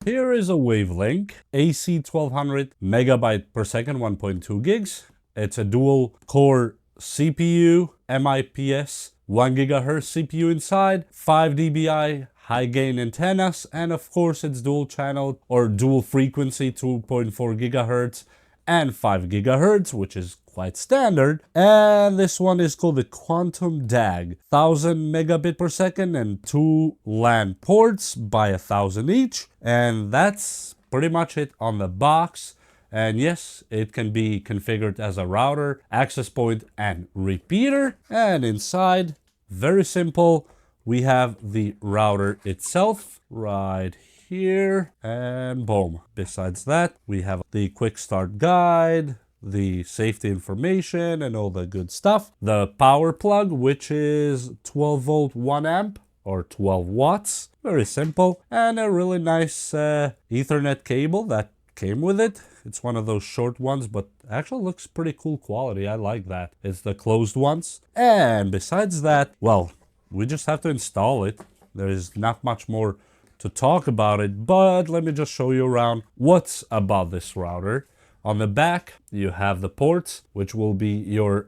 Here is a WAVLINK AC1200 megabyte per second, 1.2 gigs. It's a dual core CPU, MIPS, 1 gigahertz CPU inside, 5 dBi high gain antennas, and of course it's dual channel or dual frequency, 2.4 gigahertz and 5 gigahertz, which is quite standard. And this one is called the Quantum DAG, 1000 megabit per second and 2 LAN ports by 1000 each. And that's pretty much it on the box. And yes, it can be configured as a router, access point, and repeater. And inside, very simple, we have the router itself right here, and boom. Besides that, we have the quick start guide, the safety information, and all the good stuff. The power plug, which is 12 volt 1 amp or 12 watts, very simple, and a really nice Ethernet cable that came with it. It's one of those short ones, but actually looks pretty cool quality. I like that. It's the closed ones. And besides that, well, we just have to install it. There is not much more to talk about it, but let me just show you around what's about this router. On the back, you have the ports, which will be your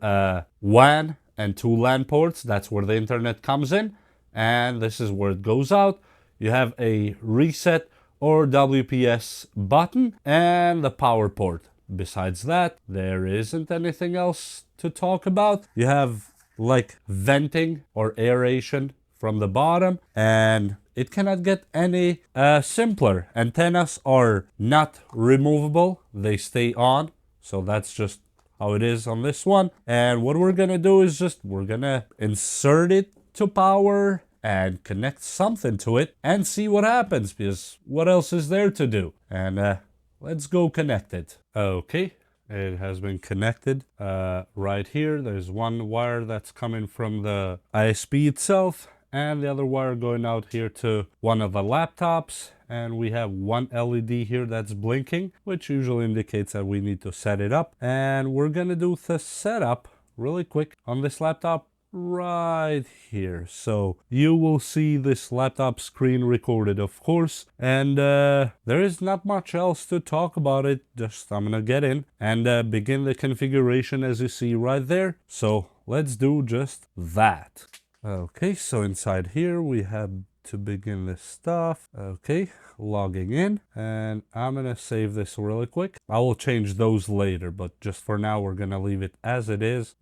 WAN and 2 LAN ports. That's where the internet comes in, and this is where it goes out. You have a reset or WPS button and the power port. Besides that, there isn't anything else to talk about. You have like venting or aeration from the bottom, and it cannot get any simpler. Antennas are not removable, they stay on, so that's just how it is on this one. And what we're gonna do is we're gonna insert it to power and connect something to it and see what happens, because what else is there to do? And let's go connect it. Okay, it has been connected right here. There's one wire that's coming from the ISP itself, and the other wire going out here to one of the laptops. And we have one LED here that's blinking, which usually indicates that we need to set it up. And we're gonna do the setup really quick on this laptop right here. So you will see this laptop screen recorded, of course, and there is not much else to talk about it. Just I'm gonna get in and begin the configuration as you see right there. So let's do just that. Okay, so inside here we have to begin this stuff. Okay, logging in, and I'm gonna save this really quick. I will change those later, but just for now we're gonna leave it as it is.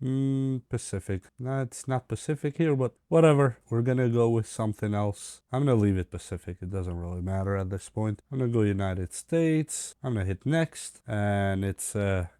Pacific. No, it's not Pacific here, but whatever. We're gonna go with something else. I'm gonna leave it Pacific. It doesn't really matter at this point. I'm gonna go United States. I'm gonna hit next, and it's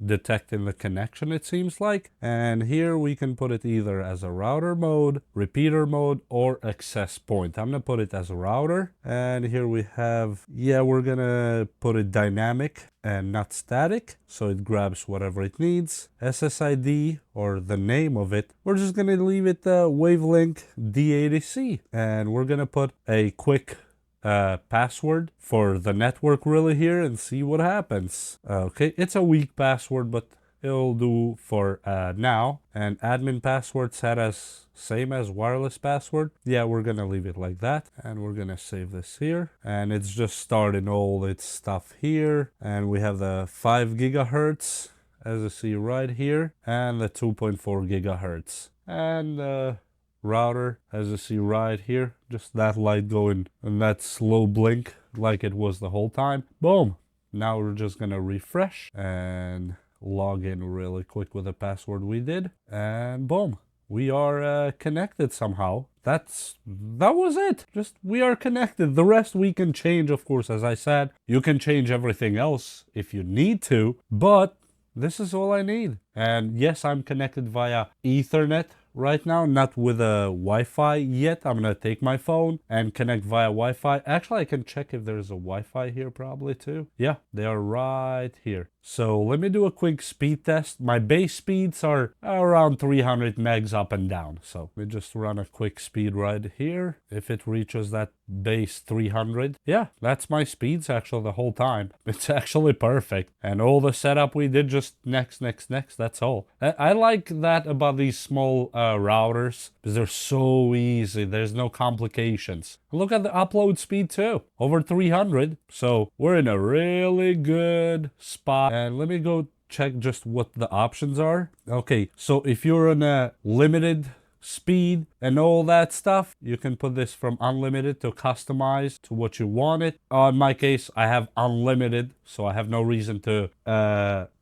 detecting the connection, it seems like. And here we can put it either as a router mode, repeater mode, or access point. I'm gonna put it as a router, and here we have, yeah, we're gonna put it dynamic and not static, so it grabs whatever it needs. SSID, or the name of it, we're just gonna leave it WAVLINK D80C, and we're gonna put a quick password for the network really here and see what happens. Okay, it's a weak password, but it'll do for now. And admin password set as same as wireless password. Yeah, we're gonna leave it like that, and we're gonna save this here. And it's just starting all its stuff here, and we have the 5 gigahertz as you see right here, and the 2.4 gigahertz, and the router as you see right here, just that light going and that slow blink like it was the whole time. Boom. Now we're just gonna refresh and log in really quick with the password we did, and boom, we are connected somehow. That was it. Just we are connected. The rest we can change, of course. As I said, you can change everything else if you need to, but this is all I need. And yes, I'm connected via Ethernet right now, not with a Wi-Fi yet. I'm gonna take my phone and connect via Wi-Fi. Actually, I can check if there's a Wi-Fi here probably too. Yeah, they are right here. So let me do a quick speed test. My base speeds are around 300 megs up and down. So we just run a quick speed right here. If it reaches that base 300, yeah, that's my speeds actually the whole time. It's actually perfect. And all the setup we did, just next, that's all. I like that about these small routers because they're so easy. There's no complications. Look at the upload speed too, over 300. So we're in a really good spot. And let me go check just what the options are. Okay, so if you're in a limited speed and all that stuff, you can put this from unlimited to customize to what you want it. In my case, I have unlimited, so I have no reason to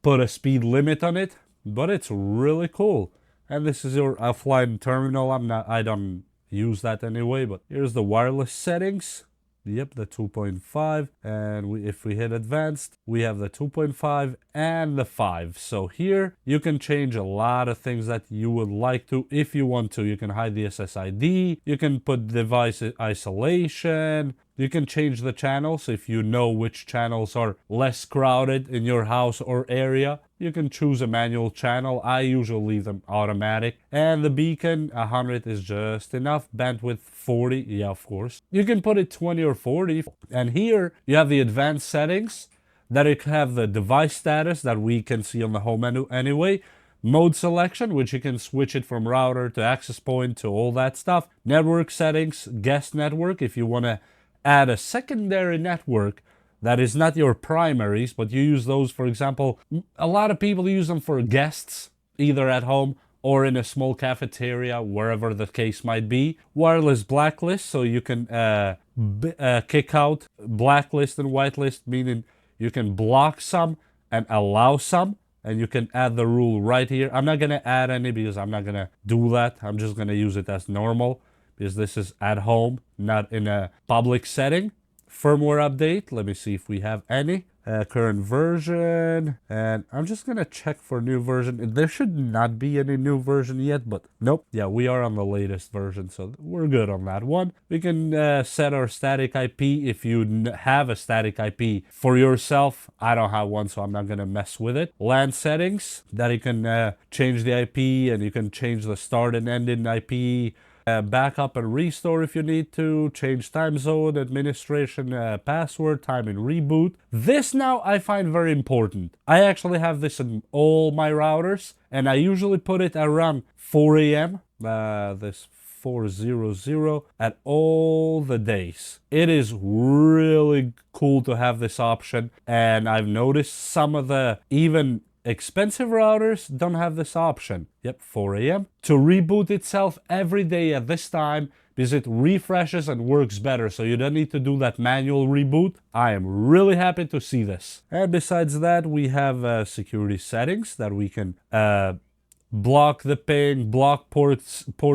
put a speed limit on it, but it's really cool. And this is your offline terminal. I don't use that anyway, but here's the wireless settings. Yep, the 2.5, and if we hit advanced, we have the 2.5 and the 5. So here you can change a lot of things that you would like to. If you want to, you can hide the SSID, you can put device isolation, you can change the channels if you know which channels are less crowded in your house or area. You can choose a manual channel. I usually leave them automatic. And the beacon, 100 is just enough. Bandwidth 40, yeah, of course. You can put it 20 or 40. And here you have the advanced settings that you have the device status that we can see on the home menu anyway. Mode selection, which you can switch it from router to access point to all that stuff. Network settings, guest network, if you want to add a secondary network that is not your primaries, but you use those, for example, a lot of people use them for guests, either at home or in a small cafeteria, wherever the case might be. Wireless blacklist, so you can kick out blacklist and whitelist, meaning you can block some and allow some, and you can add the rule right here. I'm not going to add any because I'm not going to do that. I'm just going to use it as normal because this is at home, not in a public setting. Firmware update, let me see if we have any. Current version, and I'm just gonna check for new version. There should not be any new version yet, but nope. Yeah, we are on the latest version, so we're good on that one. We can set our static IP if you have a static IP for yourself. I don't have one, so I'm not gonna mess with it. LAN settings, that you can change the IP, and you can change the start and end in IP. Backup and restore if you need to, change time zone, administration, password, time and reboot. This now I find very important. I actually have this in all my routers, and I usually put it around 4 a.m. This 400 at all the days. It is really cool to have this option, and I've noticed some of the even expensive routers don't have this option. Yep, 4 a.m. to reboot itself every day at this time because it refreshes and works better, so you don't need to do that manual reboot. I am really happy to see this. And besides that, we have security settings that we can block the ping, block port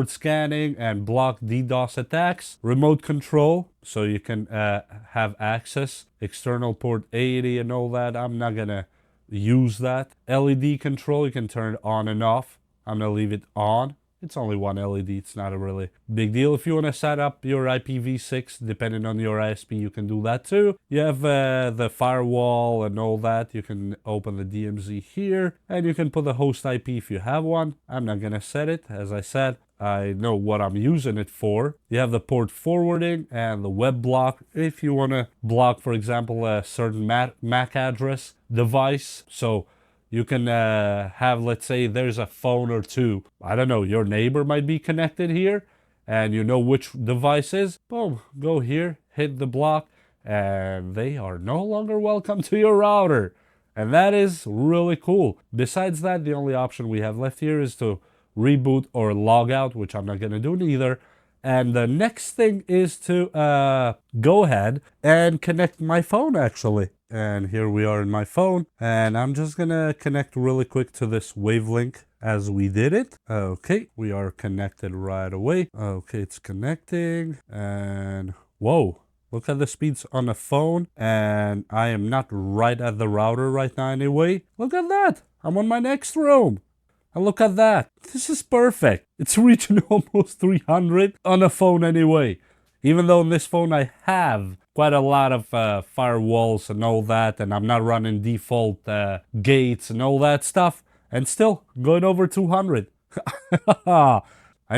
scanning, and block DDoS attacks. Remote control, so you can have access, external port 80 and all that. I'm not gonna use that. LED control, you can turn it on and off. I'm gonna leave it on. It's only one LED, it's not a really big deal. If you want to set up your IPv6, depending on your ISP, you can do that too. You have the firewall and all that. You can open the DMZ here, and you can put the host IP if you have one. I'm not gonna set it, as I said. I know what I'm using it for. You have the port forwarding and the web block if you want to block, for example, a certain MAC address device. So you can have, let's say there's a phone or two. I don't know, your neighbor might be connected here and you know which device is. Boom, go here, hit the block, and they are no longer welcome to your router. And that is really cool. Besides that, the only option we have left here is to reboot or log out, which I'm not going to do neither. And the next thing is to go ahead and connect my phone, actually. And here we are in my phone, and I'm just going to connect really quick to this WAVLINK as we did it. Okay, we are connected right away. Okay, it's connecting, and whoa. Look at the speeds on the phone, and I am not right at the router right now anyway. Look at that. I'm on my next room. And look at that. This is perfect. It's reaching almost 300 on a phone anyway. Even though on this phone I have quite a lot of firewalls and all that, and I'm not running default gates and all that stuff, and still going over 200. I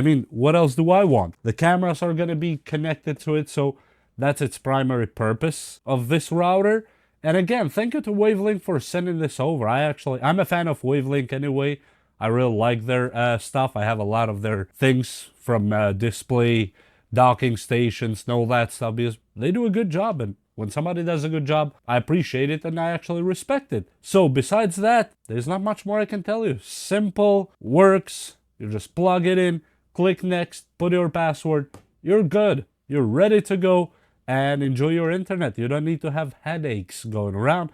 mean, what else do I want? The cameras are going to be connected to it, so that's its primary purpose of this router. And again, thank you to WAVLINK for sending this over. I'm a fan of WAVLINK anyway. I really like their stuff. I have a lot of their things from display, docking stations, and all that stuff because they do a good job. And when somebody does a good job, I appreciate it and I actually respect it. So besides that, there's not much more I can tell you. Simple, works. You just plug it in, click next, put your password. You're good. You're ready to go and enjoy your internet. You don't need to have headaches going around.